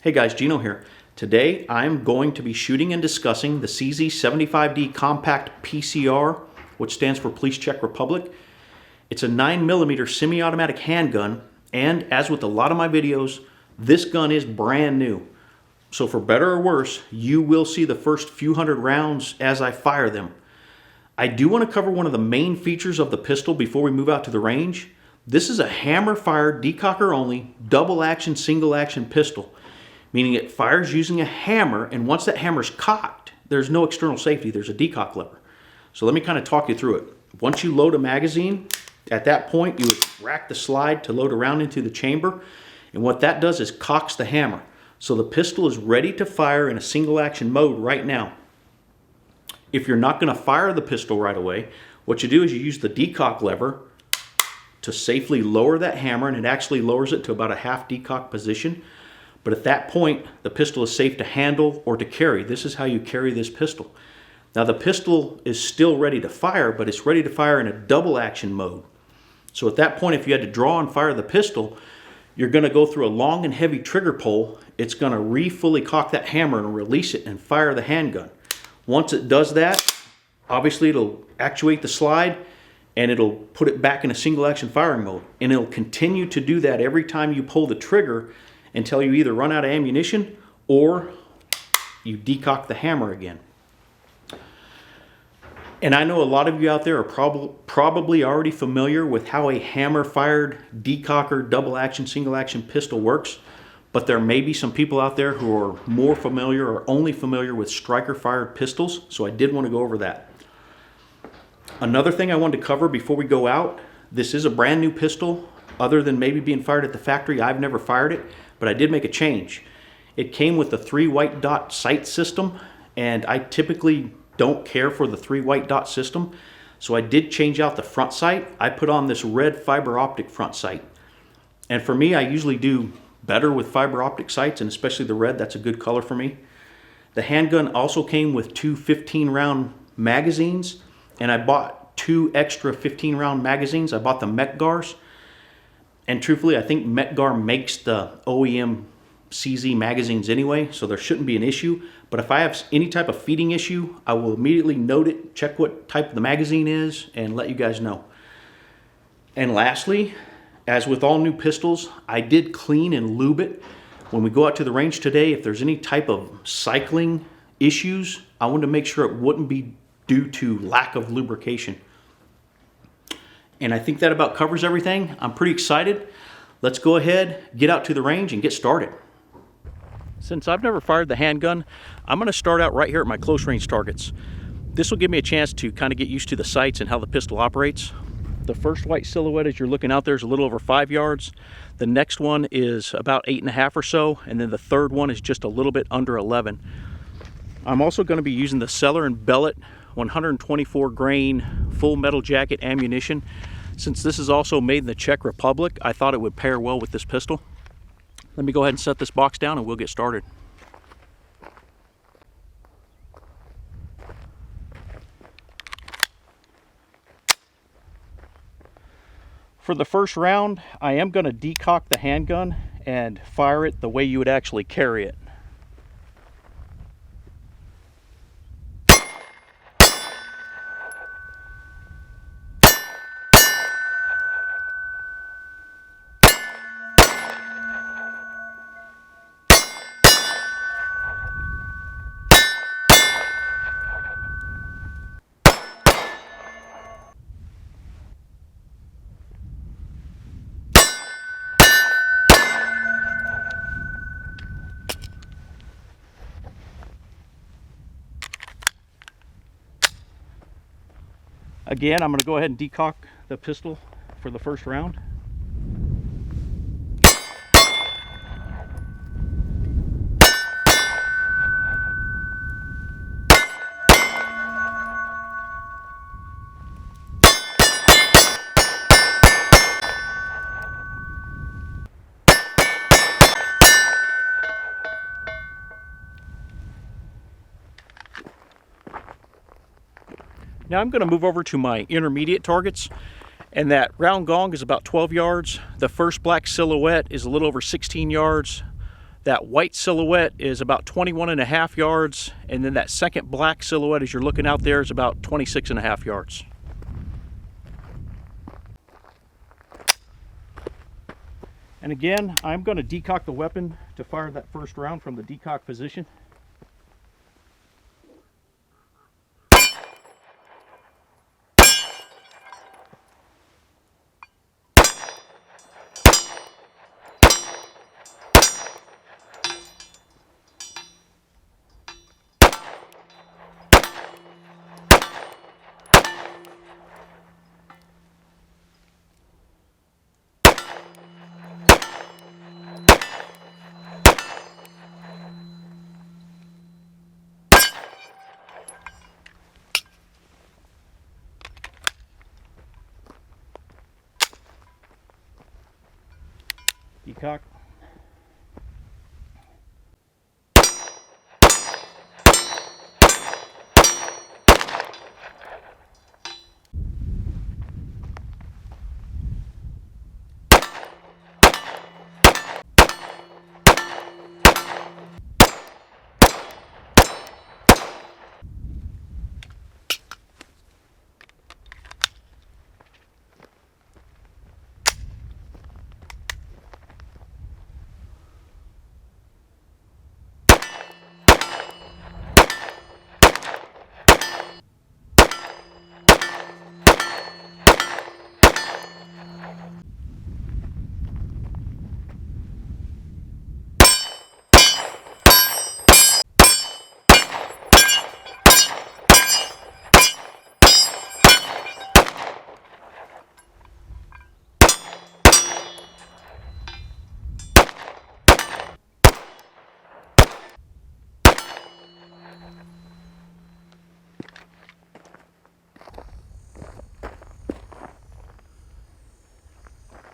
Hey guys, Gino here. Today I'm going to be shooting and discussing the CZ75D Compact PCR, which stands for Police Czech Republic. It's a 9mm semi-automatic handgun, and as with a lot of my videos, this gun is brand new. So for better or worse, you will see the first few hundred rounds as I fire them. I do want to cover one of the main features of the pistol before we move out to the range. This is a hammer-fired, decocker only, double action, single action pistol. Meaning it fires using a hammer, and once that hammer's cocked, there's no external safety, there's a decock lever. So let me kind of talk you through it. Once you load a magazine, at that point you would rack the slide to load a round into the chamber, and what that does is cocks the hammer. So the pistol is ready to fire in a single action mode right now. If you're not going to fire the pistol right away, what you do is you use the decock lever to safely lower that hammer, and it actually lowers it to about a half decock position. But at that point, the pistol is safe to handle or to carry. This is how you carry this pistol. Now the pistol is still ready to fire, but it's ready to fire in a double action mode. So at that point, if you had to draw and fire the pistol, you're going to go through a long and heavy trigger pull. It's going to fully cock that hammer and release it and fire the handgun. Once it does that, obviously it'll actuate the slide and it'll put it back in a single action firing mode. And it'll continue to do that every time you pull the trigger until you either run out of ammunition or you decock the hammer again. And I know a lot of you out there are probably already familiar with how a hammer-fired, decocker, double-action, single-action pistol works, but there may be some people out there who are more familiar or only familiar with striker-fired pistols, so I did want to go over that. Another thing I wanted to cover before we go out, this is a brand new pistol. Other than maybe being fired at the factory, I've never fired it, but I did make a change. It came with the 3 white dot sight system, and I typically don't care for the 3 white dot system, so I did change out the front sight. I put on this red fiber optic front sight. And for me, I usually do better with fiber optic sights, and especially the red, that's a good color for me. The handgun also came with 2 15-round magazines, and I bought 2 extra 15-round magazines. I bought the Metgars. And truthfully, I think Metgar makes the OEM CZ magazines anyway, so there shouldn't be an issue. But if I have any type of feeding issue, I will immediately note it, check what type the magazine is, and let you guys know. And lastly, as with all new pistols, I did clean and lube it. When we go out to the range today, if there's any type of cycling issues, I wanted to make sure it wouldn't be due to lack of lubrication. And I think that about covers everything. I'm pretty excited. Let's go ahead, get out to the range, and get started. Since I've never fired the handgun, I'm going to start out right here at my close range targets. This will give me a chance to kind of get used to the sights and how the pistol operates. The first white silhouette as you're looking out there is a little over 5 yards. The next one is about 8.5 or so, and then the third one is just a little bit under 11. I'm also going to be using the Seller & Bellet 124 grain full metal jacket ammunition. Since this is also made in the Czech Republic, I thought it would pair well with this pistol. Let me go ahead and set this box down and we'll get started. For the first round, I am going to decock the handgun and fire it the way you would actually carry it. Again, I'm going to go ahead and decock the pistol for the first round. Now I'm going to move over to my intermediate targets, and that round gong is about 12 yards. The first black silhouette is a little over 16 yards. That white silhouette is about 21.5 yards, and then that second black silhouette as you're looking out there is about 26.5 yards. And again, I'm going to decock the weapon to fire that first round from the decock position. Decock.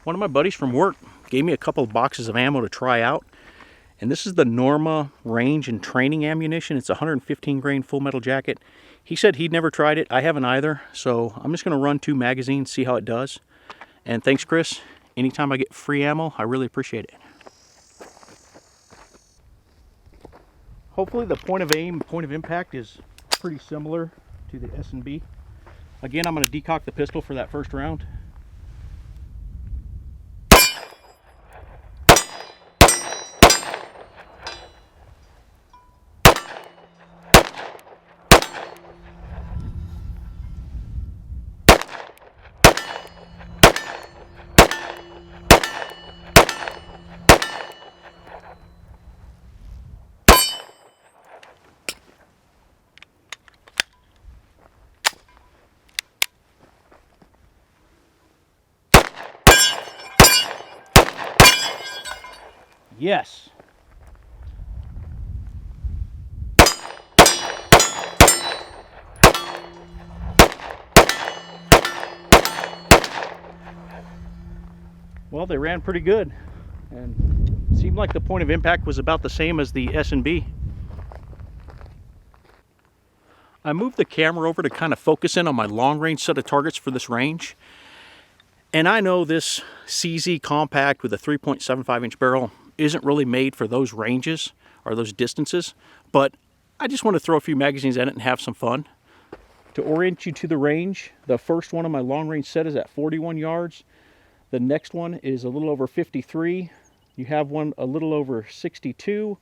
One of my buddies from work gave me a couple of boxes of ammo to try out. And this is the Norma range and training ammunition. It's a 115 grain full metal jacket. He said he'd never tried it. I haven't either. So I'm just going to run 2 magazines, see how it does. And thanks, Chris. Anytime I get free ammo, I really appreciate it. Hopefully the point of aim, point of impact is pretty similar to the S&B. Again, I'm going to decock the pistol for that first round. Yes. Well, they ran pretty good, and it seemed like the point of impact was about the same as the S&B. I moved the camera over to kind of focus in on my long range set of targets for this range. And I know this CZ Compact with a 3.75 inch barrel isn't really made for those ranges or those distances, but I just want to throw a few magazines at it and have some fun. To orient you to the range, the first one on my long range set is at 41 yards. The next one is a little over 53. You have one a little over 62,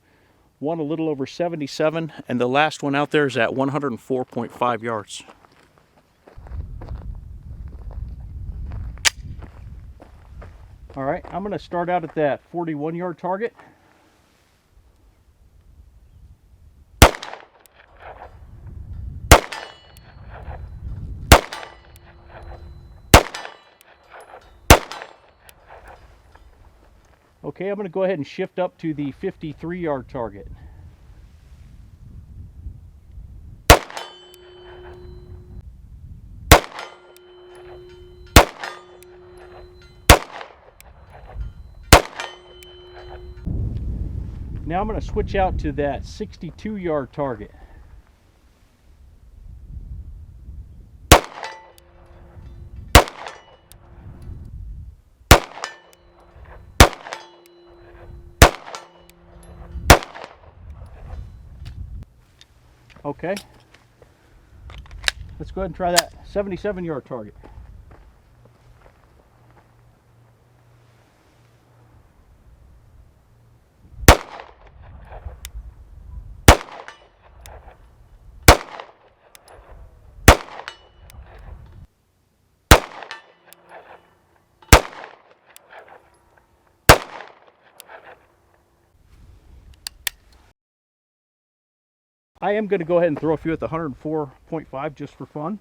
one a little over 77, and the last one out there is at 104.5 yards. All right, I'm going to start out at that 41 yard target. Okay, I'm going to go ahead and shift up to the 53 yard target. Now I'm going to switch out to that 62 yard target. Okay. Let's go ahead and try that 77-yard target. I am going to go ahead and throw a few at the 104.5 just for fun.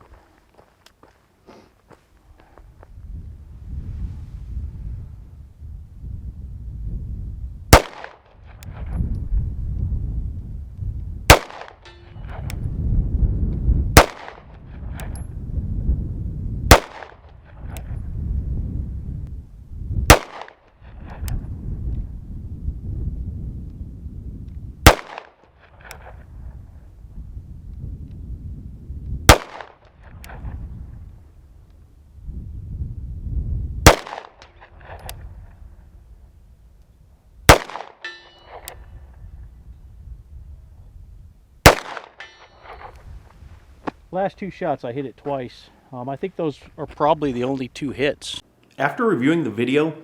Last two shots I hit it twice. I think those are probably the only two hits. After reviewing the video,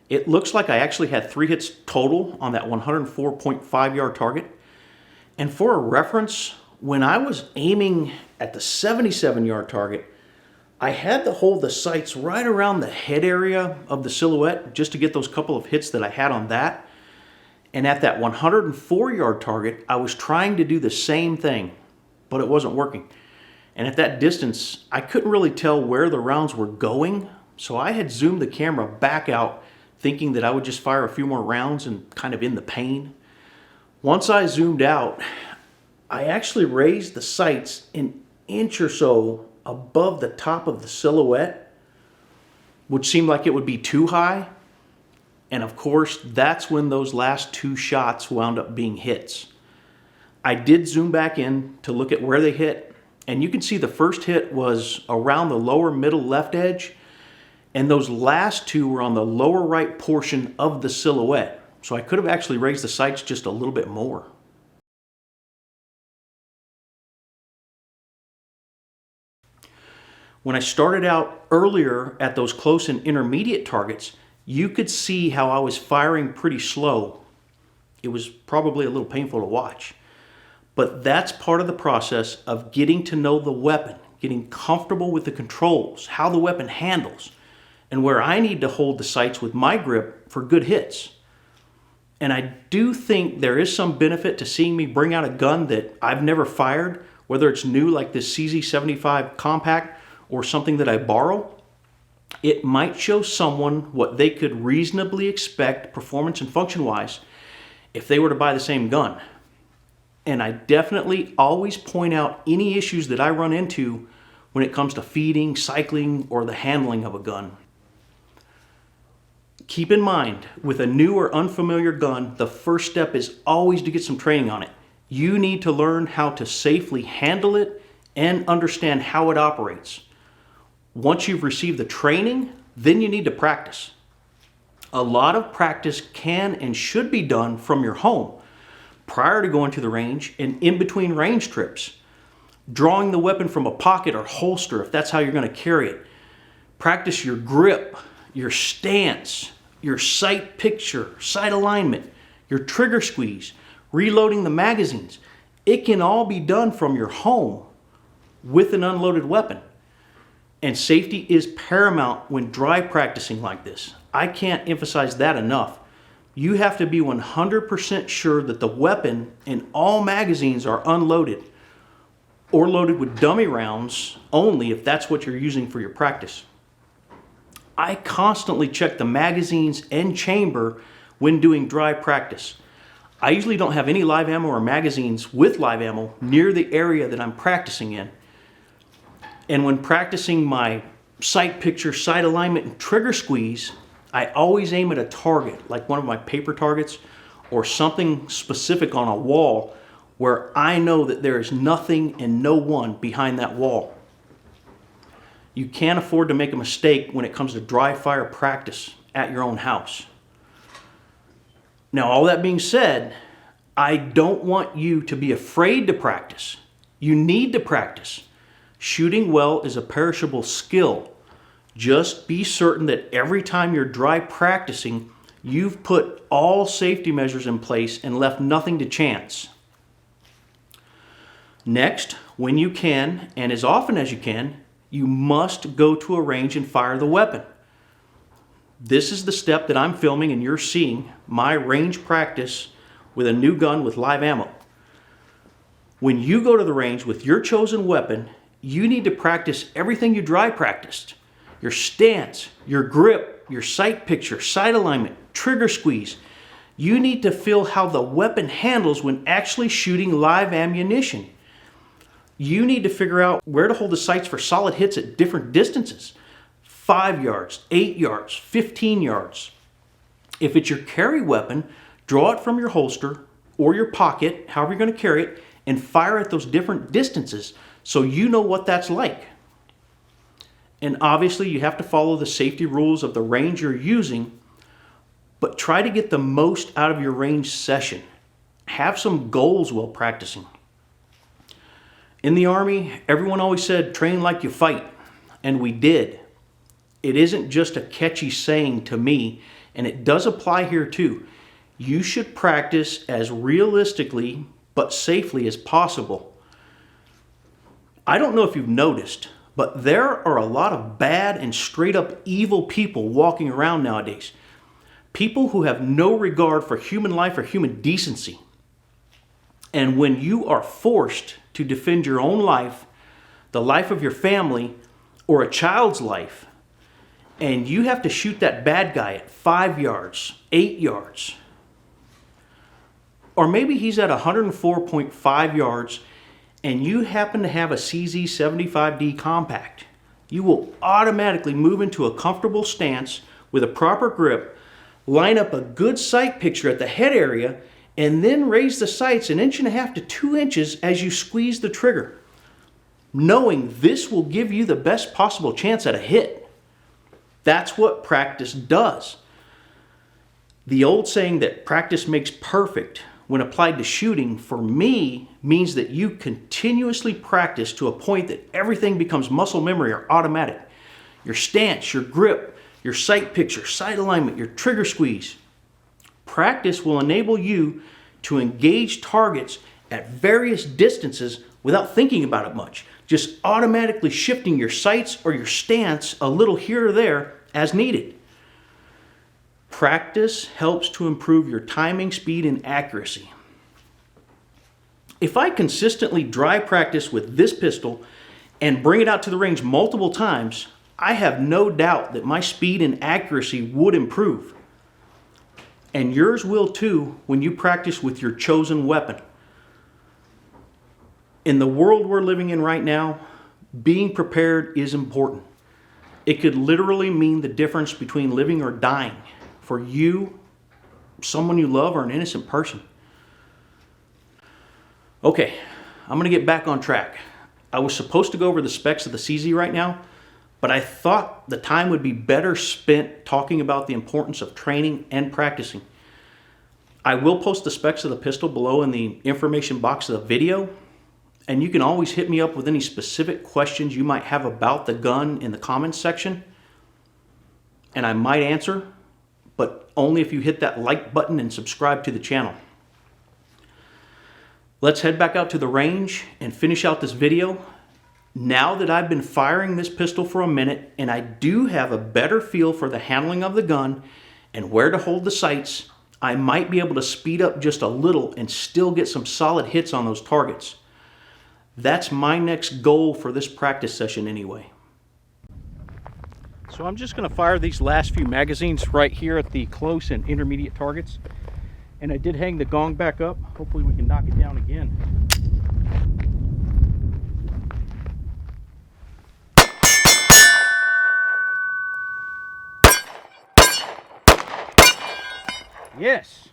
it looks like I actually had 3 hits total on that 104.5 yard target. And for a reference, when I was aiming at the 77-yard target, I had to hold the sights right around the head area of the silhouette just to get those couple of hits that I had on that. And at that 104-yard target, I was trying to do the same thing, but it wasn't working. And at that distance, I couldn't really tell where the rounds were going, so I had zoomed the camera back out, thinking that I would just fire a few more rounds and kind of in the pain. Once I zoomed out, I actually raised the sights an inch or so above the top of the silhouette, which seemed like it would be too high. And of course, that's when those last 2 shots wound up being hits. I did zoom back in to look at where they hit, and you can see the first hit was around the lower middle left edge, and those last 2 were on the lower right portion of the silhouette. So I could have actually raised the sights just a little bit more. When I started out earlier at those close and intermediate targets, you could see how I was firing pretty slow. It was probably a little painful to watch. But that's part of the process of getting to know the weapon, getting comfortable with the controls, how the weapon handles, and where I need to hold the sights with my grip for good hits. And I do think there is some benefit to seeing me bring out a gun that I've never fired, whether it's new like this CZ75 Compact or something that I borrow. It might show someone what they could reasonably expect performance and function-wise if they were to buy the same gun. And I definitely always point out any issues that I run into when it comes to feeding, cycling, or the handling of a gun. Keep in mind, with a new or unfamiliar gun, the first step is always to get some training on it. You need to learn how to safely handle it and understand how it operates. Once you've received the training, then you need to practice. A lot of practice can and should be done from your home, prior to going to the range and in between range trips. Drawing the weapon from a pocket or holster if that's how you're going to carry it. Practice your grip, your stance, your sight picture, sight alignment, your trigger squeeze, reloading the magazines. It can all be done from your home with an unloaded weapon. And safety is paramount when dry practicing like this. I can't emphasize that enough. You have to be 100% sure that the weapon and all magazines are unloaded or loaded with dummy rounds only if that's what you're using for your practice. I constantly check the magazines and chamber when doing dry practice. I usually don't have any live ammo or magazines with live ammo near the area that I'm practicing in. And when practicing my sight picture, sight alignment, and trigger squeeze, I always aim at a target, like one of my paper targets or something specific on a wall where I know that there is nothing and no one behind that wall. You can't afford to make a mistake when it comes to dry fire practice at your own house. Now, all that being said, I don't want you to be afraid to practice. You need to practice. Shooting well is a perishable skill. Just be certain that every time you're dry practicing, you've put all safety measures in place and left nothing to chance. Next, when you can, and as often as you can, you must go to a range and fire the weapon. This is the step that I'm filming and you're seeing, my range practice with a new gun with live ammo. When you go to the range with your chosen weapon, you need to practice everything you dry practiced. Your stance, your grip, your sight picture, sight alignment, trigger squeeze. You need to feel how the weapon handles when actually shooting live ammunition. You need to figure out where to hold the sights for solid hits at different distances. 5 yards, 8 yards, 15 yards. If it's your carry weapon, draw it from your holster or your pocket, however you're going to carry it, and fire at those different distances so you know what that's like. And obviously you have to follow the safety rules of the range you're using, but try to get the most out of your range session. Have some goals while practicing. In the Army, everyone always said, train like you fight, and we did. It isn't just a catchy saying to me, and it does apply here too. You should practice as realistically but safely as possible. I don't know if you've noticed, but there are a lot of bad and straight up evil people walking around nowadays. People who have no regard for human life or human decency. And when you are forced to defend your own life, the life of your family, or a child's life, and you have to shoot that bad guy at 5 yards, 8 yards, or maybe he's at 104.5 yards and you happen to have a CZ75D Compact, you will automatically move into a comfortable stance with a proper grip, line up a good sight picture at the head area, and then raise the sights 1.5 inches to 2 inches as you squeeze the trigger, knowing this will give you the best possible chance at a hit. That's what practice does. The old saying that practice makes perfect when applied to shooting, for me, means that you continuously practice to a point that everything becomes muscle memory or automatic. Your stance, your grip, your sight picture, sight alignment, your trigger squeeze. Practice will enable you to engage targets at various distances without thinking about it much, just automatically shifting your sights or your stance a little here or there as needed. Practice helps to improve your timing, speed, and accuracy. If I consistently dry practice with this pistol and bring it out to the range multiple times, I have no doubt that my speed and accuracy would improve. And yours will too when you practice with your chosen weapon. In the world we're living in right now, being prepared is important. It could literally mean the difference between living or dying for you, someone you love, or an innocent person. Okay, I'm gonna get back on track. I was supposed to go over the specs of the CZ right now, but I thought the time would be better spent talking about the importance of training and practicing. I will post the specs of the pistol below in the information box of the video, and you can always hit me up with any specific questions you might have about the gun in the comments section, and I might answer, but only if you hit that like button and subscribe to the channel. Let's head back out to the range and finish out this video. Now that I've been firing this pistol for a minute and I do have a better feel for the handling of the gun and where to hold the sights, I might be able to speed up just a little and still get some solid hits on those targets. That's my next goal for this practice session anyway. So I'm just going to fire these last few magazines right here at the close and intermediate targets. And I did hang the gong back up. Hopefully we can knock it down again. Yes.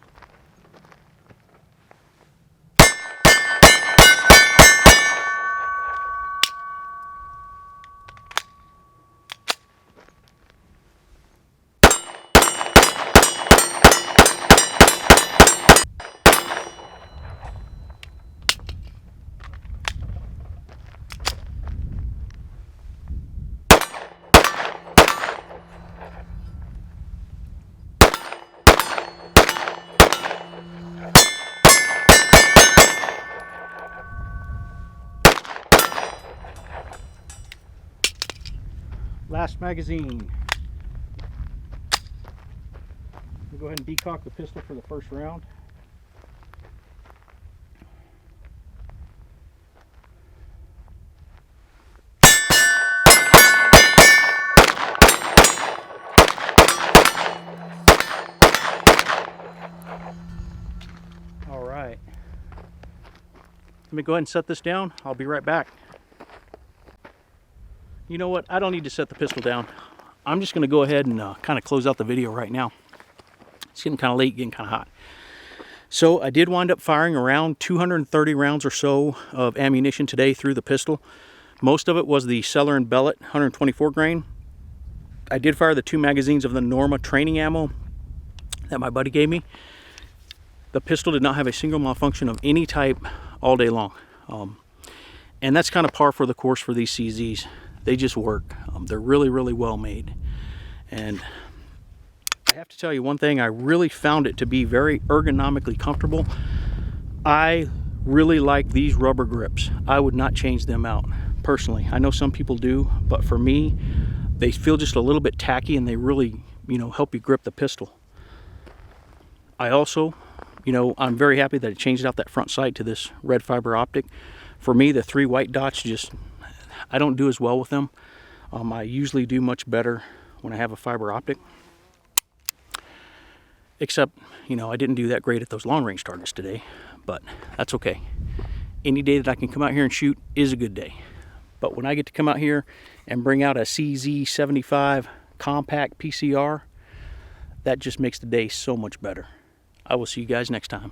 last magazine. We'll go ahead and decock the pistol for the first round. All right. Let me go ahead and set this down. I'll be right back. You know what? I don't need to set the pistol down. I'm just going to go ahead and kind of close out the video right now. It's getting kind of late, getting kind of hot. So I did wind up firing around 230 rounds or so of ammunition today through the pistol. Most of it was the Cellar and Bellet 124 grain. I did fire the 2 magazines of the Norma training ammo that my buddy gave me. The pistol did not have a single malfunction of any type all day long. And that's kind of par for the course for these CZs. They just work. They're really, really well made. And I have to tell you one thing, I really found it to be very ergonomically comfortable. I really like these rubber grips. I would not change them out personally. I know some people do, but for me, they feel just a little bit tacky and they really, help you grip the pistol. I also, I'm very happy that I changed out that front sight to this red fiber optic. For me, the 3 white dots I don't do as well with them. I usually do much better when I have a fiber optic. Except, I didn't do that great at those long range targets today, but that's okay. Any day that I can come out here and shoot is a good day. But when I get to come out here and bring out a CZ75 Compact PCR, that just makes the day so much better. I will see you guys next time.